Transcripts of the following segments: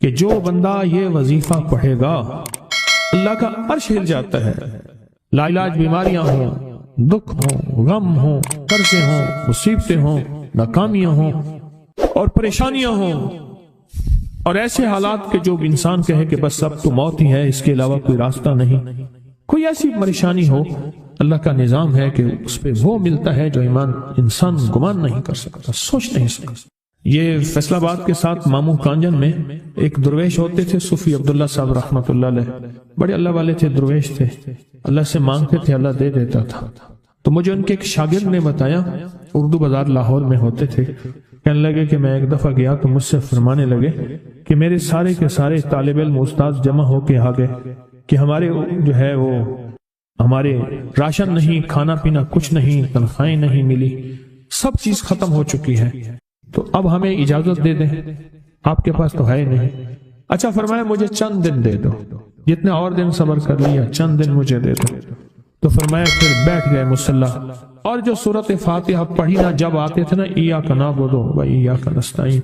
کہ جو بندہ یہ وظیفہ پڑھے گا اللہ کا عرش ہل جاتا ہے. لا علاج بیماریاں ہوں، دکھ ہوں، غم ہوں، قرضے ہوں، مصیبتیں ہوں، ناکامیاں ہوں اور پریشانیاں ہوں اور ایسے حالات کہ جو انسان کہے کہ بس اب تو موت ہی ہے، اس کے علاوہ کوئی راستہ نہیں، کوئی ایسی پریشانی ہو، اللہ کا نظام ہے کہ اس پہ وہ ملتا ہے جو انسان گمان نہیں کر سکتا، سوچ نہیں سکتا. یہ فیصل آباد کے ساتھ ماموں کانجن میں ایک درویش ہوتے تھے، صوفی عبداللہ صاحب رحمۃ اللہ علیہ، بڑے اللہ والے تھے، درویش تھے، اللہ سے مانگتے تھے، اللہ دے دیتا تھا. تو مجھے ان کے ایک شاگرد نے بتایا، اردو بازار لاہور میں ہوتے تھے، کہنے لگے کہ میں ایک دفعہ گیا تو مجھ سے فرمانے لگے کہ میرے سارے کے سارے طالب علم استاد جمع ہو کے آ گئے کہ ہمارے جو ہے وہ ہمارے راشن نہیں، کھانا پینا کچھ نہیں، تنخواہیں نہیں ملی، سب چیز ختم ہو چکی ہے، تو اب ہمیں اجازت دے دیں، آپ کے پاس تو ہے نہیں. اچھا فرمایا مجھے چند دن دے دو، جتنے اور دن صبر کر لیا، چند دن مجھے دے دو. تو فرمایا پھر بیٹھ گئے مصلی اور جو سورۃ فاتحہ پڑھی نا جب آتے تھے نا، ایاک نعبد و ایاک نستعین،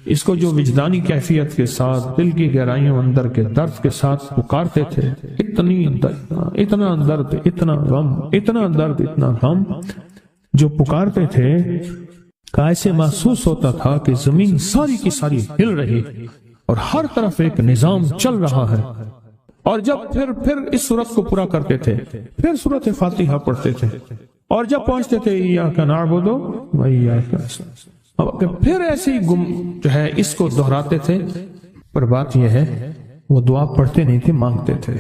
اس کو جو وجدانی کیفیت کے ساتھ دل کی گہرائیوں اندر کے درد کے ساتھ پکارتے تھے، اتنا درد، اتنا غم، اتنا درد، اتنا غم جو پکارتے تھے کہ ایسے محسوس ہوتا تھا کہ زمین ساری کی ساری ہل رہی اور ہر طرف ایک نظام چل رہا ہے. اور جب پھر اس صورت کو پورا کرتے تھے، پھر سورۃ فاتحہ پڑھتے تھے، اور جب پہنچتے تھے ایاک نعبد و ایاک نستعین، پھر ایسے ہی جو ہے اس کو دہراتے تھے. پر بات یہ ہے وہ دعا پڑھتے نہیں تھے، مانگتے تھے.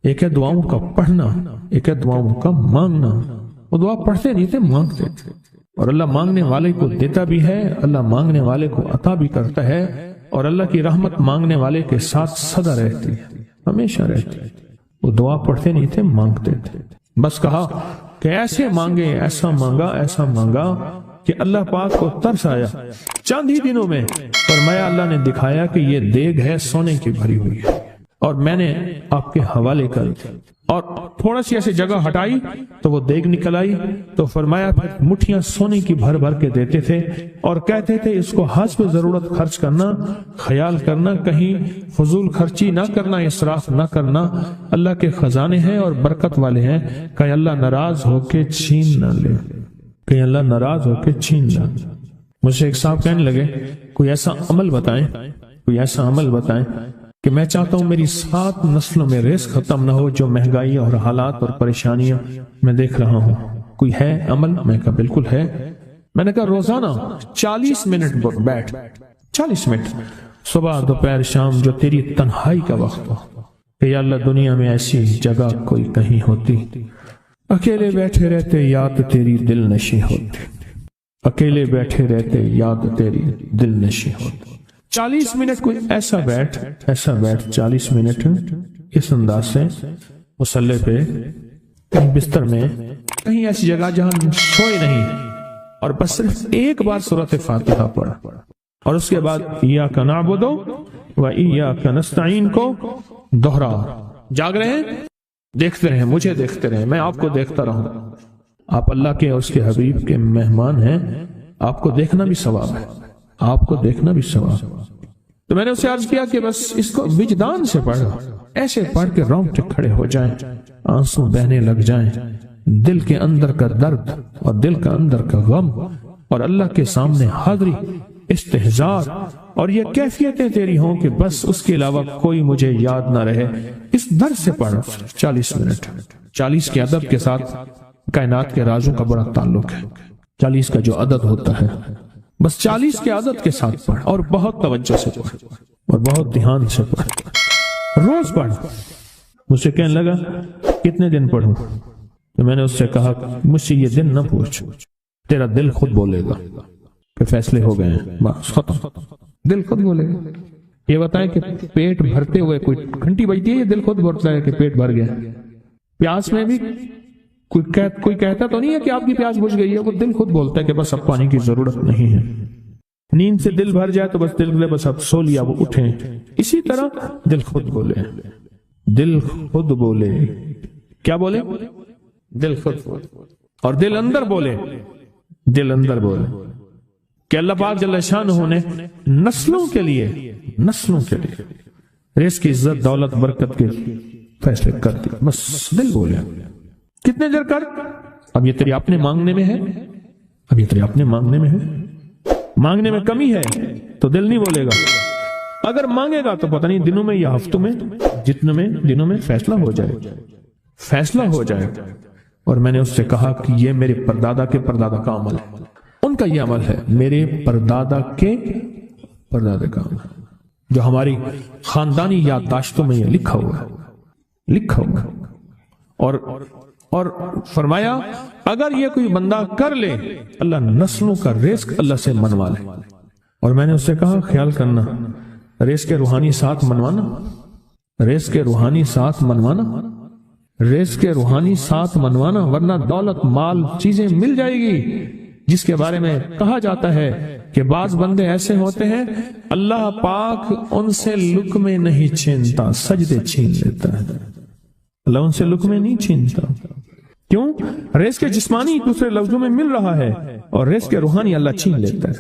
ایک ہے دعاؤں کا پڑھنا، ایک ہے دعاؤں کا مانگنا. وہ دعا پڑھتے نہیں تھے، مانگتے تھے، اور اللہ مانگنے والے کو دیتا بھی ہے، اللہ مانگنے والے کو عطا بھی کرتا ہے، اور اللہ کی رحمت مانگنے والے کے ساتھ سدا رہتی ہے، ہمیشہ رہتی ہے. وہ دعا پڑھتے نہیں تھے، مانگتے تھے. بس کہا کہ ایسے مانگے، ایسا مانگا، ایسا مانگا کہ اللہ پاک کو ترس آیا. چند ہی دنوں میں فرمایا اللہ نے دکھایا کہ یہ دیگ ہے سونے کی بھری ہوئی ہے، اور میں نے آپ کے حوالے کر دی. اور تھوڑا سی ایسی جگہ ہٹائی تو وہ دیگ نکل آئی. تو فرمایا پھر مٹھیاں سونے کی بھر بھر کے دیتے تھے اور کہتے تھے اس کو حسب ضرورت خرچ کرنا، خیال کرنا، کہیں فضول خرچی نہ کرنا، اسراف نہ کرنا. اللہ کے خزانے ہیں اور برکت والے ہیں، کہیں اللہ ناراض ہو کے چھین نہ لے، کہیں اللہ ناراض ہو کے چھین نہ لے. مجھ سے ایک صاحب کہنے لگے کوئی ایسا عمل بتائیں، کوئی ایسا عمل بتائیں کہ میں چاہتا ہوں میری 7 نسلوں میں رزق ختم نہ ہو، جو مہنگائی اور حالات اور پریشانیاں میں دیکھ رہا ہوں. کوئی ہے عمل؟ میں کہا بالکل ہے. میں نے کہا روزانہ 40 منٹ بیٹھ، 40 منٹ صبح دوپہر شام، جو تیری تنہائی کا وقت ہو، کہ یا اللہ دنیا میں ایسی جگہ کوئی کہیں ہوتی، اکیلے بیٹھے رہتے یاد تیری دل نشی ہوتی، اکیلے بیٹھے رہتے یاد تیری دل نشی ہوتی. 40 منٹ کوئی ایسا بیٹھ 40 منٹ اس انداز سے مصلی پہ، کہیں بستر میں، کہیں ایسی جگہ جہاں سوئے نہیں، اور بس صرف ایک بار سورۃ فاتحہ پڑھا، اور اس کے بعد ایاک نعبد و ایاک نستعین کو دوہرا. جاگ رہے ہیں، دیکھتے رہیں، مجھے دیکھتے رہیں، میں آپ کو دیکھتا رہوں. آپ اللہ کے اور اس کے حبیب کے مہمان ہیں، آپ کو دیکھنا بھی ثواب ہے، آپ کو دیکھنا بھی ثواب. تو میں نے اسے عرض کیا کہ بس اس کو وجدان سے پڑھو، ایسے پڑھ کے رونگٹے کھڑے ہو جائیں، آنسو بہنے لگ جائیں، دل کے اندر کا درد اور دل کا اندر کا غم اور اللہ کے سامنے حاضری، استحضار، اور یہ کیفیتیں تیری ہوں کہ بس اس کے علاوہ کوئی مجھے یاد نہ رہے. اس درد سے پڑھ 40 منٹ. 40 کے عدد کے ساتھ کائنات کے رازوں کا بڑا تعلق ہے. 40 کا جو عدد ہوتا ہے، بس 40 کے عدد کے ساتھ پڑھ، اور بہت توجہ سے پڑھ، اور بہت دھیان سے پڑھ، روز پڑھ. مجھ سے کہنے لگا کتنے دن پڑھوں؟ تو میں نے اس سے کہا مجھ سے یہ دن نہ پوچھ، تیرا دل خود بولے گا کہ فیصلے ہو گئے ہیں، بس ختم. دل خود بولے گا. یہ بتائیں کہ پیٹ بھرتے ہوئے کوئی گھنٹی بجتی ہے، یہ دل خود بولتا ہے کہ پیٹ بھر گیا. پیاس میں بھی کوئی کہتا تو نہیں ہے کہ آپ کی پیاس بجھ گئی ہے، وہ دل خود بولتا ہے کہ بس اب پانی کی ضرورت نہیں ہے. نیند سے دل بھر جائے تو بس دل بولے بس اب سو لیا، وہ اٹھیں. اسی طرح دل خود بولے، دل خود بولے. کیا بولے؟ دل خود بولے. اور دل اندر بولے، دل اندر بولے کہ اللہ پاک جل شانہ نے نسلوں کے لیے رزق کی عزت دولت برکت کے فیصلے کر دی. بس دل بولے کتنے دیر کر، اب یہ تیرے اپنے مانگنے میں ہے، مانگنے میں کمی ہے تو دل نہیں بولے گا. اگر مانگے گا تو پتہ نہیں دنوں میں یا ہفتوں میں، جتنے دنوں میں فیصلہ ہو جائے. اور میں نے اس سے کہا کہ یہ میرے پردادا کے پردادا کا عمل ہے، ان کا یہ عمل ہے، میرے پردادا کے پردادا کا عمل جو ہماری خاندانی یادداشتوں میں یہ لکھا ہوا. اور فرمایا اگر یہ کوئی بندہ کر لے اللہ نسلوں کا رزق اللہ سے منوا لے. اور میں نے اس سے کہا خیال کرنا رزق کے روحانی ساتھ منوانا، ورنہ دولت مال چیزیں مل جائے گی جس کے بارے میں کہا جاتا ہے کہ بعض بندے ایسے ہوتے ہیں اللہ پاک ان سے لقمے نہیں چھینتا، سجدے چھین لیتا ہے. اللہ ان سے لقمے نہیں چھینتا. کیوں؟ رزق جسمانی دوسرے لفظوں میں مل رہا ہے اور رزق روحانی اللہ چھین لیتا ہے.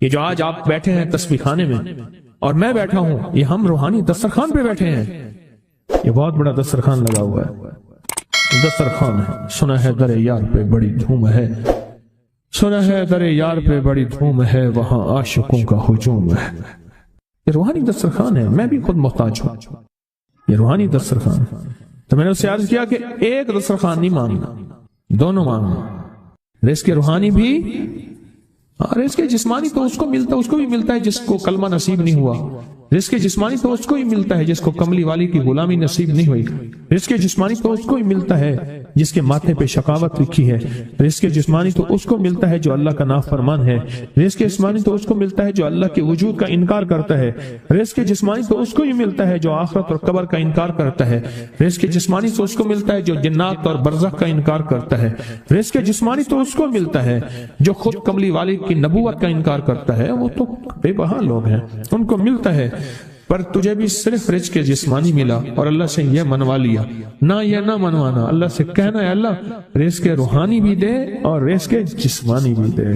یہ جو آج آپ بیٹھے ہیں تسبیح خانے میں اور میں بیٹھا ہوں، یہ ہم روحانی دسترخوان پہ بیٹھے ہیں. یہ بہت بڑا دسترخوان لگا ہوا ہے، دسترخوان ہے. سنا ہے در یار پہ بڑی دھوم ہے، وہاں عاشقوں کا ہجوم ہے. یہ روحانی دسترخوان ہے، میں بھی خود محتاج ہوں. یہ روحانی دسترخوان. تو میں نے اس سے عرض کیا کہ ایک دسترخوان نہیں مانگنا، دونوں مانگنا. رزق روحانی بھی، رزق جسمانی تو اس کو بھی ملتا ہے جس کو کلمہ نصیب نہیں ہوا. رزق جسمانی تو اس کو ہی ملتا ہے جس کو کملی والی کی غلامی نصیب نہیں ہوئی. رزق جسمانی تو اس کو ہی ملتا ہے جس کے ماتھے پہ شقاوت لکھی ہے. رزق جسمانی تو اس کو ملتا ہے جو اللہ کا نافرمان ہے. رزق جسمانی تو اس کو ملتا ہے جو اللہ کے وجود کا انکار کرتا ہے. رزق جسمانی تو اس کو ہی ملتا ہے جو آخرت اور قبر کا انکار کرتا ہے. رزق جسمانی تو اس کو ملتا ہے جو جنات اور برزخ کا انکار کرتا ہے. رزق جسمانی تو اس کو ملتا ہے جو خود کملی والی کی نبوت کا انکار کرتا ہے. وہ تو بے بہا لوگ ہیں، ان کو ملتا ہے. پر تجھے بھی صرف رزق جسمانی ملا اور اللہ سے یہ منوا لیا. نہ یہ نہ منوانا، اللہ سے کہنا ہے اللہ رزق روحانی بھی دے اور رزق جسمانی بھی دے.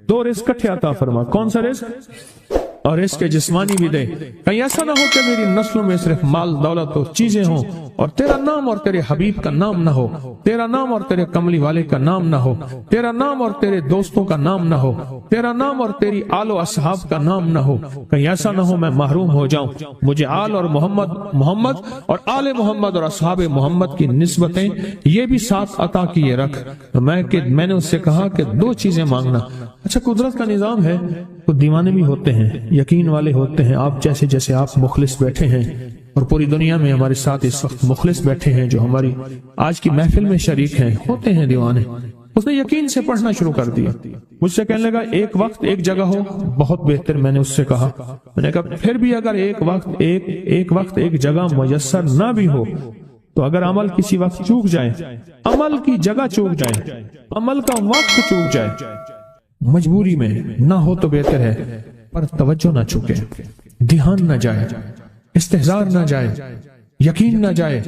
دو رزق اکٹھے عطا فرما. کون سا رزق؟ اور رزق جسمانی بھی دے. کہیں ایسا نہ ہو کہ میری نسلوں میں صرف مال دولت اور چیزیں ہوں اور تیرا نام اور تیرے حبیب کا نام نہ ہو، تیرا نام اور تیرے کملی والے کا نام نہ ہو، تیرا نام اور تیرے دوستوں کا نام نہ ہو، تیرا نام اور تیری آل و اصحاب کا نام نہ ہو. کہیں ایسا نہ ہو میں محروم ہو جاؤں. مجھے آل اور محمد اور آل محمد اور اصحاب محمد کی نسبتیں یہ بھی ساتھ عطا کیے رکھ. میں نے اس سے کہا کہ دو چیزیں مانگنا. اچھا قدرت کا نظام ہے، کچھ دیوانے بھی ہوتے ہیں، یقین والے ہوتے ہیں. آپ جیسے آپ مخلص بیٹھے ہیں اور پوری دنیا میں ہمارے ساتھ اس وقت مخلص بیٹھے ہیں جو ہماری آج کی محفل میں شریک ہیں، ہوتے ہیں دیوانے. اس نے یقین سے پڑھنا شروع کر دیا. مجھ سے کہنے لگا ایک وقت ایک جگہ ہو بہت بہتر. میں نے اس سے کہا، میں نے کہا پھر بھی اگر ایک وقت ایک جگہ میسر نہ بھی ہو تو اگر عمل کسی وقت چوک جائے، عمل کی جگہ چوک جائے، عمل کا وقت چوک جائے، مجبوری میں نہ ہو تو بہتر ہے، پر توجہ نہ چکے، دھیان نہ جائے، استحضار نہ جائے، یقین نہ جائے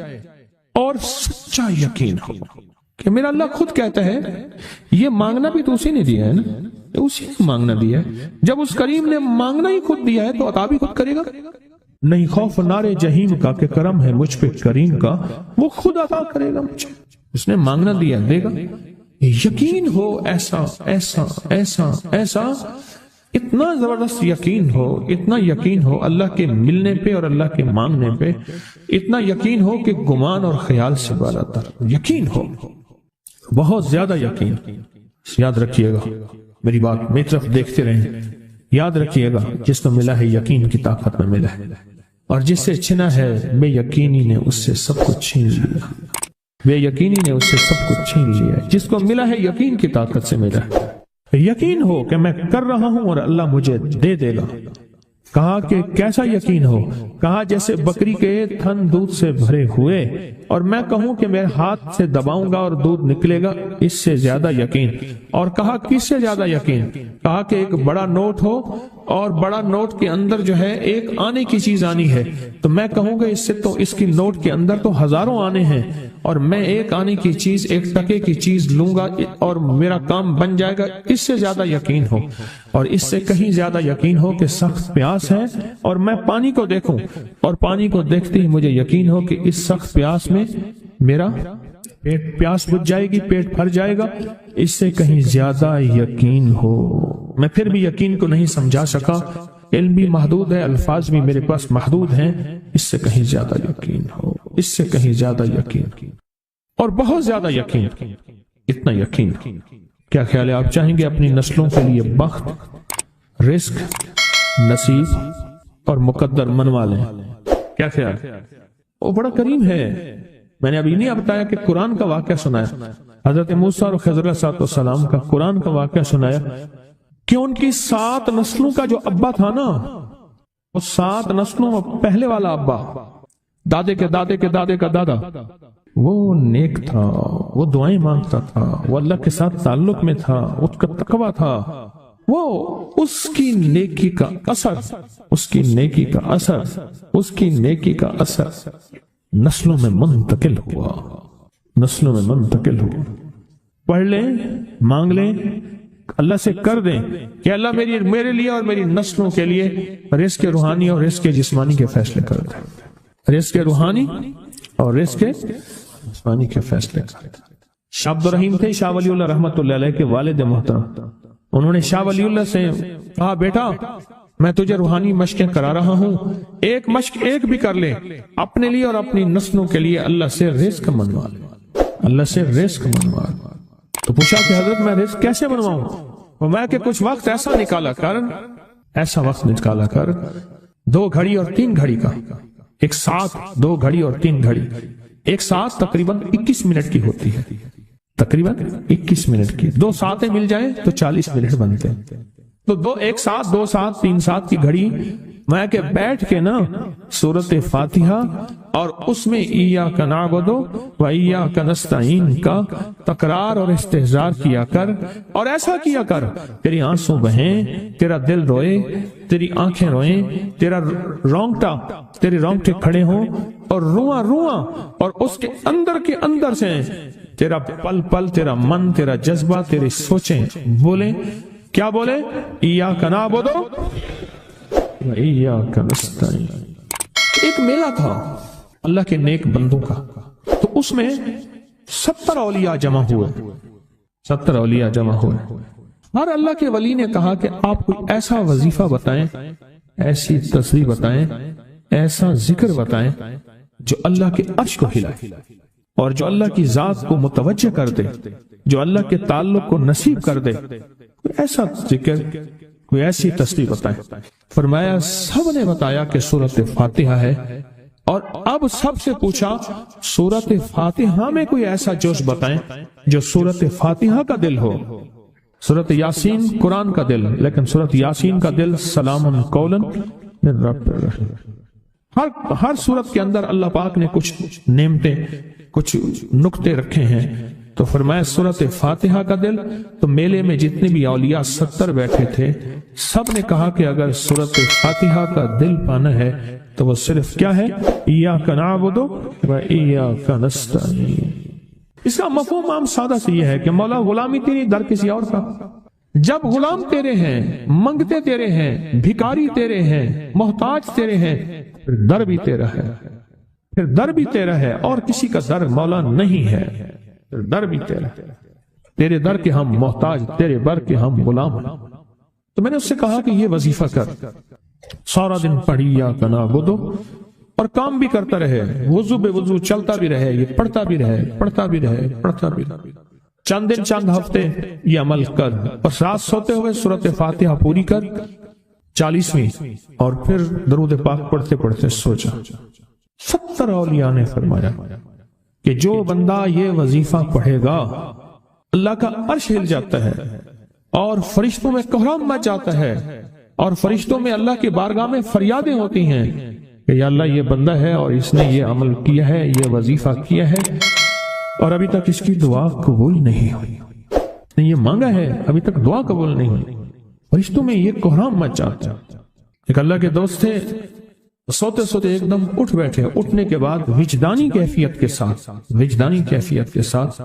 اور سچا یقین ہو کہ میرا اللہ خود کہتا ہے یہ مانگنا بھی تو اسی نے دیا ہے نا، اسی نے مانگنا دیا ہے. جب اس کریم نے مانگنا ہی خود دیا ہے تو عطا بھی خود کرے گا. نہیں خوف نارے جہیم کا کہ کرم ہے مجھ پہ کریم کا، وہ خود عطا کرے گا مجھے. اس نے مانگنا دیا دے گا. یقین ہو ایسا ایسا ایسا ایسا، اتنا زبردست یقین ہو، اتنا یقین ہو اللہ کے ملنے پہ اور اللہ کے مانگنے پہ، اتنا یقین ہو کہ گمان اور خیال سے بالا تر یقین ہو، بہت زیادہ یقین. یاد رکھیے گا میری بات، میری طرف دیکھتے رہیں. یاد رکھیے گا جس کو ملا ہے یقین کی طاقت میں ملا ہے، اور جس سے چھنا ہے بے یقینی نے اس سے سب کچھ چھین لیا. بے یقینی نے اس سے سب کچھ چھین لیا. جس کو ملا ہے یقین کی طاقت سے ملا ہے. یقین ہو کہ میں کر رہا ہوں اور اللہ مجھے دے دے گا. کہا کہ کیسا یقین ہو؟ کہا جیسے بکری کے تھن دودھ سے بھرے ہوئے اور میں کہوں کہ میرے ہاتھ سے دباؤں گا اور دودھ نکلے گا، اس سے زیادہ یقین. اور کہا کس سے زیادہ یقین؟ کہا کہ ایک بڑا نوٹ ہو اور بڑا نوٹ کے اندر جو ہے ایک آنے کی چیز آنی ہے تو میں کہوں گا اس سے تو اس کی نوٹ کے اندر تو ہزاروں آنے ہیں اور میں ایک آنے کی چیز ایک ٹکے کی چیز لوں گا اور میرا کام بن جائے گا، اس سے زیادہ یقین ہو اور اس سے کہیں زیادہ یقین ہو کہ سخت پیاس ہے اور میں پانی کو دیکھوں اور پانی کو دیکھتے ہی مجھے یقین ہو کہ اس سخت پیاس میں میرا پیاس بجھ جائے گی، پیٹ بھر جائے گا، اس سے کہیں زیادہ یقین ہو۔ میں پھر بھی یقین کو نہیں سمجھا سکا، علم بھی محدود ہے، الفاظ بھی میرے پاس محدود ہیں، اس سے کہیں زیادہ یقین ہو، اس سے کہیں زیادہ یقین اور بہت زیادہ یقین، اتنا یقین۔ کیا خیال ہے؟ آپ چاہیں گے اپنی نسلوں کے لیے بخت، رزق، نصیب اور مقدر منوا لیں؟ کیا خیال؟ وہ بڑا کریم ہے۔ میں نے ابھی نہیں بتایا کہ قرآن کا واقعہ سنایا، حضرت موسیٰ اور خضر علیہ السلام کا قرآن کا واقعہ سنایا کہ ان کی 7 نسلوں کا جو ابا تھا نا، وہ 7 نسلوں میں پہلے والا ابا، دادے کے دادے کے دادے کا دادا، وہ نیک تھا، وہ دعائیں مانگتا تھا، وہ اللہ کے ساتھ تعلق میں تھا، اس کا تقوی تھا، وہ اس کی نیکی کا اثر، اس کی نیکی کا اثر، اس کی نیکی کا اثر نسلوں میں منتقل ہوا، نسلوں میں منتقل ہوا۔ پڑھ لیں، مانگ لیں، اللہ سے کر دیں کہ اللہ میرے لیے اور میری نسلوں کے لیے رزق روحانی اور رزق جسمانی کے فیصلے کر دیں، رزق روحانی اور رزق جسمانی کے فیصلے کر دیں۔ شاہ عبد الرحیم تھے شاہ ولی اللہ رحمۃ اللہ علیہ کے والد محترم، انہوں نے شاہ ولی اللہ سے کہا بیٹا میں تجھے روحانی مشقیں کرا رہا ہوں، ایک مشق ایک بھی کر لے، اپنے لیے اور اپنی نسلوں کے لیے اللہ سے رزق منوا لے، اللہ سے رزق منوا لے۔ تو پوچھا کہ حضرت میں رزق کیسے بنواؤں؟ وہ میں کہ کچھ وقت ایسا نکالا کر، ایسا وقت نکالا کر 2 گھڑی اور 3 گھڑی کا، ایک ساتھ 2 گھڑی اور 3 گھڑی، ایک ساتھ تقریباً 21 منٹ کی ہوتی ہے، تقریباً 21 منٹ کی، 2 ساتیں مل جائیں تو 40 منٹ بنتے ہیں، تو ایک ساتھ 2 ساتھ 3 ساتھ کی گھڑی میں کہ بیٹھ کے نا سورۃ فاتحہ اور اس میں ایاک نعبد و ایاک نستعین کا تکرار اور استحضار کیا کر، اور ایسا کیا کر تیری آنسوں بہیں، تیرا دل روئے، تیری آنکھیں روئیں، تیرے رونگٹے کھڑے ہوں اور رواں رواں اور اس کے اندر سے تیرا پل پل، تیرا من، تیرا جذبہ، تیری سوچیں بولیں، کیا بولے؟ ایاک نعبد و ایاک نستعین۔ ایک میلہ تھا اللہ کے نیک بندوں کا، تو اس میں 70 اولیاء جمع ہوئے، 70 اولیاء جمع ہوئے۔ ہر اللہ کے ولی نے کہا کہ آپ کوئی ایسا وظیفہ بتائیں، ایسی تسبیح بتائیں، ایسا ذکر بتائیں جو اللہ کے عرش کو ہلائے اور جو اللہ کی ذات کو متوجہ کر دے، جو اللہ کے تعلق کو نصیب کر دے، کوئی ایسا ذکر، کوئی ایسی تسبیح بتائیں۔ فرمایا سب نے بتایا کہ سورۃ فاتحہ ہے، اور اب سب سے پوچھا سورۃ فاتحہ میں کوئی ایسا جوش بتائیں جو سورۃ فاتحہ کا دل ہو۔ سورۃ یاسین قرآن کا دل، لیکن سورۃ یاسین کا دل سلام قولا من رب الرحیم۔ ہر سورت کے اندر اللہ پاک نے کچھ نعمتیں، کچھ نقطے رکھے ہیں، تو فرمایا سورۃ فاتحہ کا دل۔ تو میلے میں جتنے بھی اولیاء 70 بیٹھے تھے، سب نے کہا کہ اگر سورۃ فاتحہ کا دل پانا ہے تو وہ صرف کیا ہے؟ ایاک نعبد و ایاک نستعین۔ اس کا مفہوم عام سادہ سے یہ ہے کہ مولا غلامی تیری در کسی اور کا، جب غلام تیرے ہیں، منگتے تیرے ہیں، بھکاری تیرے ہیں، محتاج تیرے ہیں، پھر در بھی تیرا ہے، پھر در بھی تیرا ہے، اور کسی کا در مولا نہیں ہے، پھر در بھی تیرا ہے، تیرے در کے ہم محتاج، تیرے بر کے ہم غلام ہیں۔ تو میں نے اس سے کہا کہ یہ وظیفہ کر، سارا دن پڑھی ایاک نعبد، اور کام بھی کرتا رہے، وضو بے وضو چلتا بھی رہے، یہ پڑھتا بھی رہے، پڑھتا بھی رہے، پڑھتا بھی رہے، چند دن چند ہفتے یہ عمل کر، اور رات سوتے ہوئے سورۃ فاتحہ پوری کر 40ویں، اور پھر درود پاک پڑھتے پڑھتے سو جا۔ 70 اولیاء نے فرمایا کہ جو بندہ یہ وظیفہ پڑھے گا اللہ کا عرش ہل جاتا ہے، اور فرشتوں میں کوہرام مچ جاتا ہے، اور فرشتوں میں اللہ کی بارگاہ میں فریادیں ہوتی ہیں کہ یا اللہ یہ بندہ ہے اور اس نے یہ عمل کیا ہے، یہ وظیفہ کیا ہے، اور ابھی تک اس کی دعا قبول نہیں ہوئی، یہ مانگا ہے ابھی تک دعا قبول نہیں ہوئی، فرشتوں میں یہ کوہرام مچ جاتا۔ ایک اللہ کے دوست تھے، سوتے سوتے ایک دم اٹھ بیٹھے، اٹھنے کے بعد وجدانی کیفیت کے ساتھ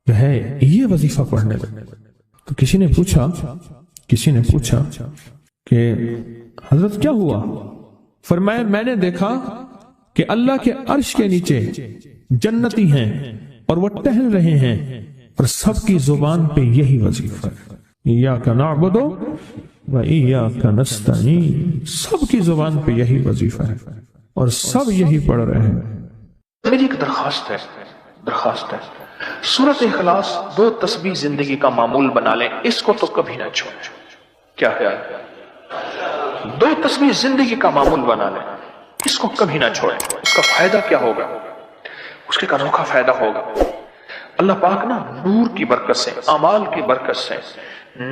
جو ہے یہ وظیفہ پڑھنے لگے۔ تو کسی نے پوچھا کہ حضرت کیا ہوا؟ فرمایا میں نے دیکھا کہ اللہ کے عرش کے نیچے جنتی ہیں اور وہ ٹہل رہے ہیں اور سب کی زبان پہ یہی وظیفہ ہے، ایاک نعبد و ایاک نستعین، سب کی زبان پہ یہی وظیفہ ہے اور سب یہی پڑھ رہے ہیں۔ میری ایک درخواست ہے سورۃ اخلاص 2 تسبیح زندگی کا معمول بنا لیں، اس کو تو کبھی نہ چھوڑیں۔ کیا خیال ہے؟ 2 تسبیح زندگی کا معمول بنا لیں، اس کو کبھی نہ چھوڑیں۔ اس کا فائدہ کیا ہوگا؟ اس کے انوکھا فائدہ ہوگا۔ اللہ پاک نا نور کی برکت سے، اعمال کی برکت سے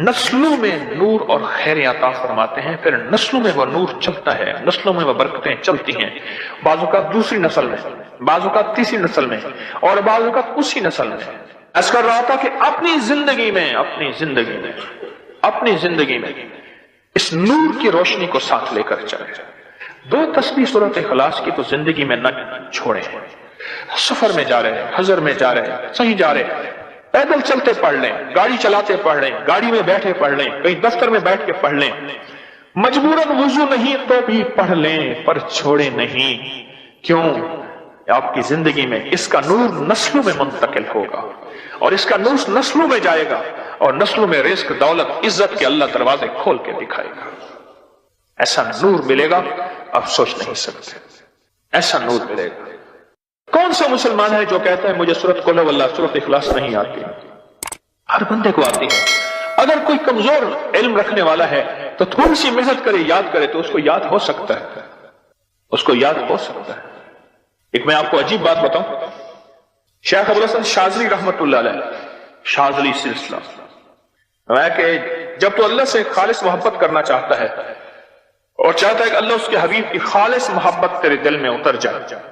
نسلوں میں نور اور خیر عطا فرماتے ہیں، پھر نسلوں میں وہ نور چلتا ہے، نسلوں میں وہ برکتیں چلتی ہیں، بعض اوقات دوسری نسل میں، بعض اوقات تیسری نسل میں، اور بعض اوقات اسی نسل میں۔ ایسا کر رہا تھا کہ اپنی زندگی میں اس نور کی روشنی کو ساتھ لے کر چلے۔ 2 تسبیح سورۃ اخلاص کی تو زندگی میں نہ چھوڑیں۔ سفر میں جا رہے ہیں، حضر میں جا رہے ہیں، صحیح جا رہے ہیں، پیدل چلتے پڑھ لیں، گاڑی چلاتے پڑھ لیں، گاڑی میں بیٹھے پڑھ لیں، کہیں دفتر میں بیٹھ کے پڑھ لیں، مجبوراً وضو نہیں تو بھی پڑھ لیں، پر چھوڑے نہیں۔ کیوں؟ آپ کی زندگی میں اس کا نور نسلوں میں منتقل ہوگا، اور اس کا نور نسلوں میں جائے گا، اور نسلوں میں رزق، دولت، عزت کے اللہ دروازے کھول کے دکھائے گا۔ ایسا نور ملے گا آپ سوچ نہیں سکتے، ایسا نور ملے گا۔ کون سا مسلمان ہے جو کہتا ہے مجھے سورۃ قل ہو اللہ، سورۃ اخلاص نہیں آتی؟ ہر بندے کو آتی ہے۔ اگر کوئی کمزور علم رکھنے والا ہے تو تھوڑی سی محنت کرے، یاد کرے تو اس کو یاد ہو سکتا ہے، ایک میں آپ کو عجیب بات بتاؤں، شیخ ابوالحسن شاذلی رحمت اللہ علیہ، شاذلی سلسلہ، کہ جب تو اللہ سے خالص محبت کرنا چاہتا ہے اور چاہتا ہے کہ اللہ اس کے حبیب کی خالص محبت تیرے دل میں اتر جائے،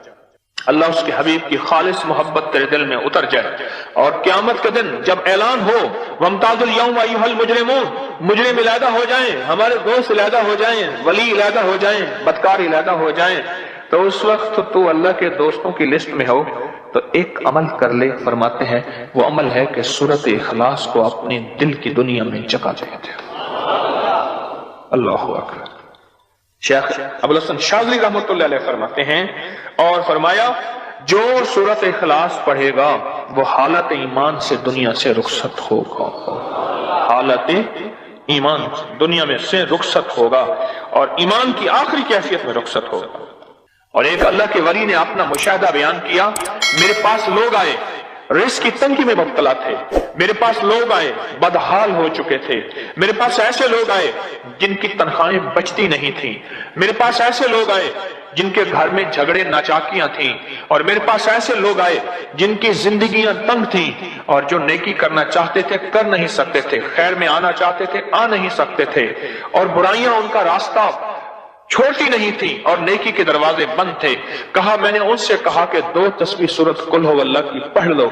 اللہ اس کے حبیب کی خالص محبت تیرے دل میں اتر جائے، اور قیامت کے دن جب اعلان ہو وَامْتَازُوا الْيَوْمَ أَيُّهَا الْمُجْرِمُونَ، مجرم علیحدہ ہو جائیں، ہمارے دوست علیحدہ ہو جائیں، ولی علیحدہ ہو جائیں، بدکار علیحدہ ہو جائیں، تو اس وقت تو اللہ کے دوستوں کی لسٹ میں ہو تو ایک عمل کر لے۔ فرماتے ہیں وہ عمل ہے کہ سورۃ اخلاص کو اپنے دل کی دنیا میں جگہ دے دے۔ اللہ اکبر۔ شیخ ابوالحسن شاذلی رحمۃ اللہ علیہ فرماتے ہیں، اور فرمایا جو سورۃ اخلاص پڑھے گا وہ حالت ایمان سے دنیا سے رخصت ہوگا، حالت ایمان دنیا میں سے رخصت ہوگا، اور ایمان کی آخری کیفیت میں رخصت ہوگا۔ اور ایک اللہ کے ولی نے اپنا مشاہدہ بیان کیا، میرے پاس لوگ آئے رزق کی تنگی میں مبتلا تھے، میرے پاس لوگ آئے بدحال ہو چکے تھے، میرے پاس ایسے لوگ آئے جن کی تنخواہیں بچتی نہیں تھیں، میرے پاس ایسے لوگ آئے جن کے گھر میں جھگڑے ناچاکیاں تھیں، اور میرے پاس ایسے لوگ آئے جن کی زندگیاں تنگ تھیں، اور جو نیکی کرنا چاہتے تھے کر نہیں سکتے تھے، خیر میں آنا چاہتے تھے آ نہیں سکتے تھے، اور برائیاں ان کا راستہ چھوٹی نہیں تھی اور نیکی کے دروازے بند تھے۔ کہا میں نے ان سے کہا کہ 2 تسبیح سورۃ قل ہو اللہ کی پڑھ لو۔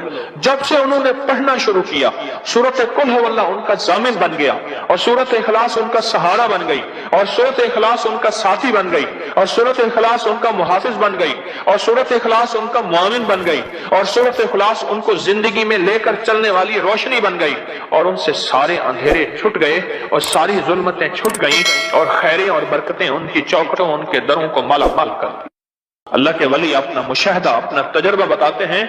جب سے انہوں نے پڑھنا شروع کیا سورۃ قل ہو اللہ ان کا ضامن بن گیا، اور سورۃ اخلاص ان کا سہارا بن گئی، اور سورۃ اخلاص ان کا ساتھی بن گئی، اور سورۃ اخلاص ان کا محافظ بن گئی، اور سورۃ اخلاص ان کا معاون بن گئی، اور سورۃ اخلاص ان کو زندگی میں لے کر چلنے والی روشنی بن گئی، اور ان سے سارے اندھیرے چھٹ گئے اور ساری ظلمتیں چھٹ گئیں، اور خیریں اور برکتیں ان کی چوکھٹوں ان کے دروں کو مالا مال کر دی۔ اللہ کے ولی اپنا مشاہدہ اپنا تجربہ بتاتے ہیں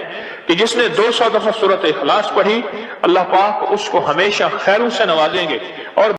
کہ جس نے 200 دفعہ سورۃ اخلاص پڑھی اللہ پاک اس کو ہمیشہ خیروں سے نوازیں گے، اور